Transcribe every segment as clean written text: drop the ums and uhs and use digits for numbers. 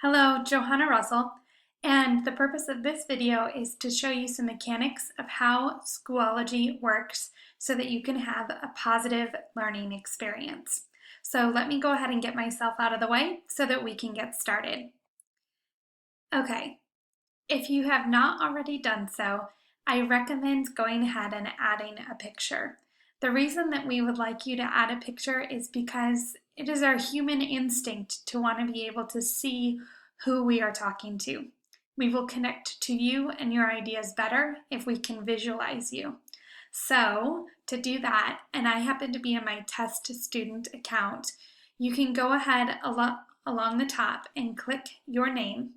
Hello, Johanna Russell, and the purpose of this video is to show you some mechanics of how Schoology works so that you can have a positive learning experience. So let me go ahead and get myself out of the way so that we can get started. Okay, if you have not already done so, I recommend going ahead and adding a picture. The reason that we would like you to add a picture is because it is our human instinct to want to be able to see who we are talking to. We will connect to you and your ideas better if we can visualize you. So to do that, and I happen to be in my test student account, you can go ahead along the top and click your name.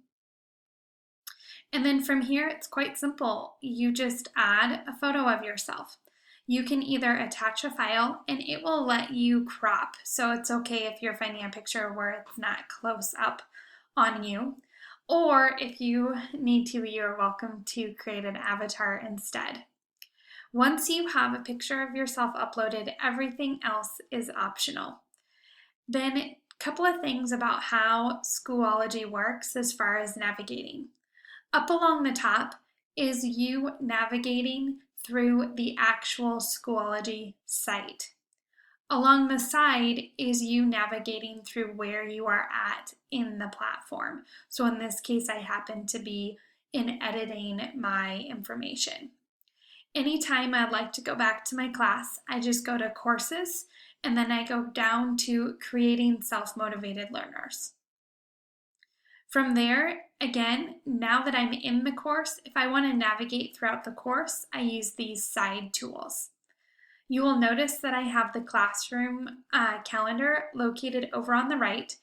And then from here, it's quite simple. You just add a photo of yourself. You can either attach a file and it will let you crop. So it's okay if you're finding a picture where it's not close up on you. Or if you need to, you're welcome to create an avatar instead. Once you have a picture of yourself uploaded, everything else is optional. Then a couple of things about how Schoology works as far as navigating. Up along the top is you navigating through the actual Schoology site. Along the side is you navigating through where you are at in the platform. So in this case, I happen to be in editing my information. Anytime I'd like to go back to my class, I just go to courses and then I go down to creating self-motivated learners. From there, again, now that I'm in the course, if I want to navigate throughout the course, I use these side tools. You will notice that I have the classroom calendar located over on the right,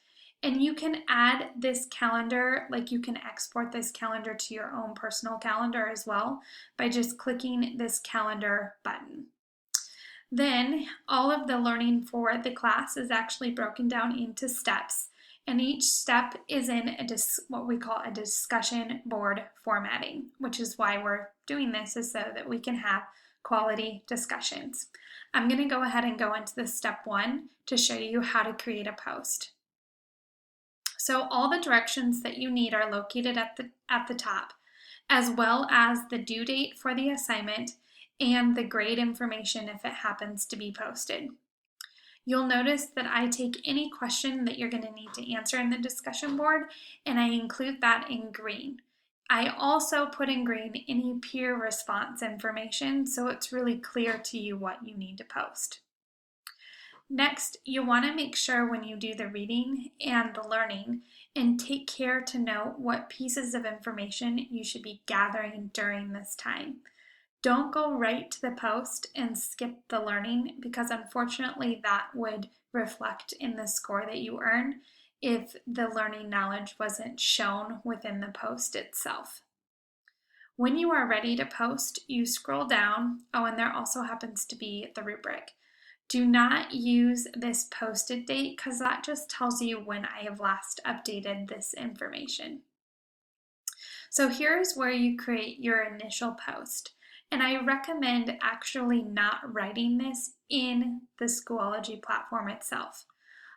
and you can add this calendar, like you can export this calendar to your own personal calendar as well by just clicking this calendar button. Then all of the learning for the class is actually broken down into steps. And each step is in what we call a discussion board formatting, which is why we're doing this, is so that we can have quality discussions. I'm going to go ahead and go into the step one to show you how to create a post. So all the directions that you need are located at the top, as well as the due date for the assignment and the grade information if it happens to be posted. You'll notice that I take any question that you're going to need to answer in the discussion board, and I include that in green. I also put in green any peer response information, so it's really clear to you what you need to post. Next, you want to make sure when you do the reading and the learning, and take care to note what pieces of information you should be gathering during this time. Don't go right to the post and skip the learning, because unfortunately that would reflect in the score that you earn if the learning knowledge wasn't shown within the post itself. When you are ready to post, you scroll down. Oh, and there also happens to be the rubric. Do not use this posted date because that just tells you when I have last updated this information. So here's where you create your initial post. And I recommend actually not writing this in the Schoology platform itself.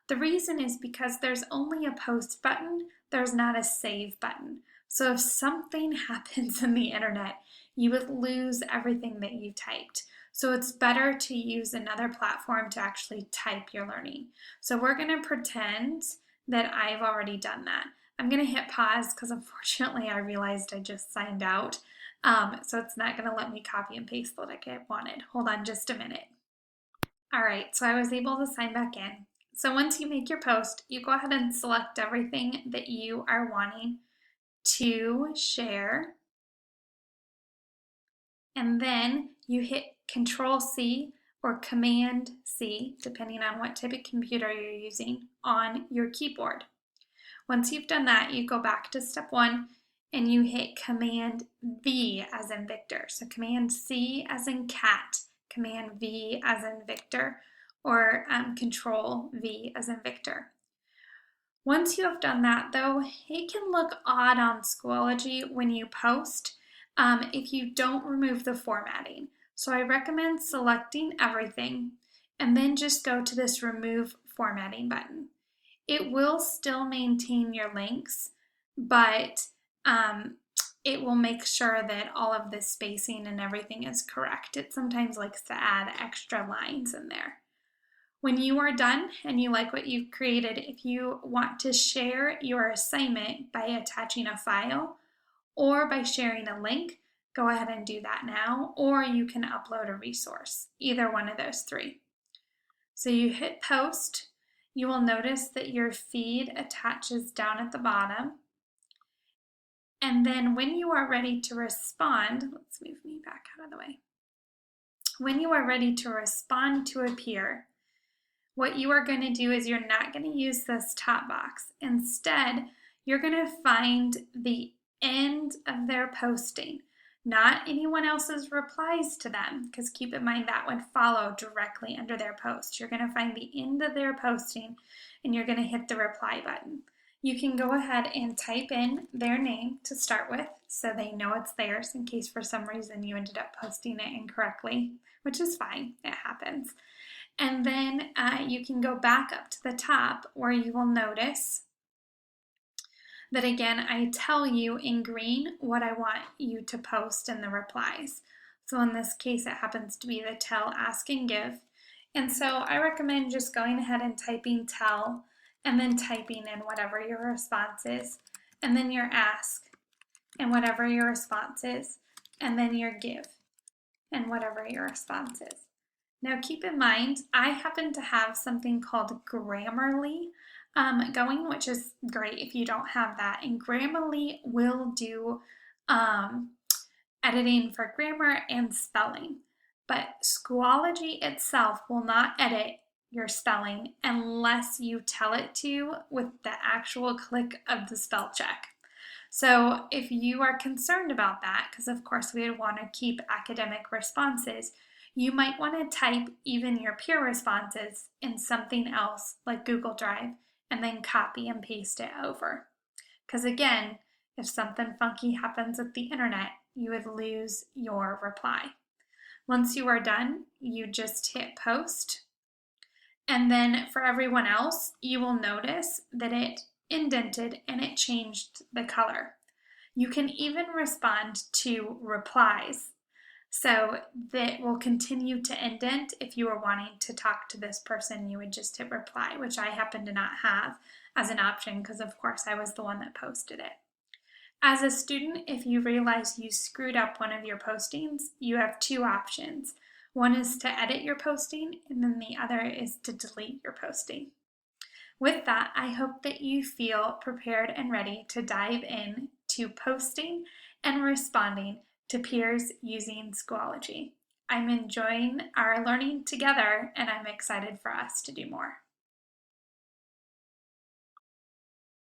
The reason is because there's only a post button, there's not a save button. So if something happens in the internet, you would lose everything that you typed. So it's better to use another platform to actually type your learning. So we're going to pretend that I've already done that. I'm going to hit pause because unfortunately I realized I just signed out. So it's not going to let me copy and paste like I wanted. Hold on just a minute. All right, so I was able to sign back in. So once you make your post, you go ahead and select everything that you are wanting to share. And then you hit Control-C or Command-C, depending on what type of computer you're using, on your keyboard. Once you've done that, you go back to step one and you hit Command V as in Victor. So Command C as in cat, Command V as in Victor, or Control V as in Victor. Once you have done that though, it can look odd on Schoology when you post if you don't remove the formatting. So I recommend selecting everything and then just go to this Remove Formatting button. It will still maintain your links, but it will make sure that all of the spacing and everything is correct. It sometimes likes to add extra lines in there. When you are done and you like what you've created, if you want to share your assignment by attaching a file or by sharing a link, go ahead and do that now, or you can upload a resource, either one of those three. So you hit post. You will notice that your feed attaches down at the bottom. And then when you are ready to respond, let's move me back out of the way. When you are ready to respond to a peer, what you are going to do is you're not going to use this top box. Instead, you're going to find the end of their posting, not anyone else's replies to them, because keep in mind that would follow directly under their post. You're going to find the end of their posting and you're going to hit the reply button. You can go ahead and type in their name to start with so they know it's theirs in case for some reason you ended up posting it incorrectly, which is fine, it happens. And then you can go back up to the top where you will notice that again, I tell you in green what I want you to post in the replies. So in this case, it happens to be the tell, ask, and give. And so I recommend just going ahead and typing tell and then typing in whatever your response is, and then your ask and whatever your response is, and then your give and whatever your response is. Now keep in mind, I happen to have something called Grammarly going, which is great if you don't have that. And Grammarly will do editing for grammar and spelling. But Schoology itself will not edit your spelling unless you tell it to with the actual click of the spell check. So if you are concerned about that, because of course we would want to keep academic responses, you might want to type even your peer responses in something else like Google Drive and then copy and paste it over. Because again, if something funky happens with the internet, you would lose your reply. Once you are done, you just hit post. And then for everyone else, you will notice that it indented and it changed the color. You can even respond to replies. So that will continue to indent. If you are wanting to talk to this person, you would just hit reply, which I happen to not have as an option because of course I was the one that posted it. As a student, if you realize you screwed up one of your postings, you have two options. One is to edit your posting, and then the other is to delete your posting. With that, I hope that you feel prepared and ready to dive in to posting and responding to peers using Schoology. I'm enjoying our learning together, and I'm excited for us to do more.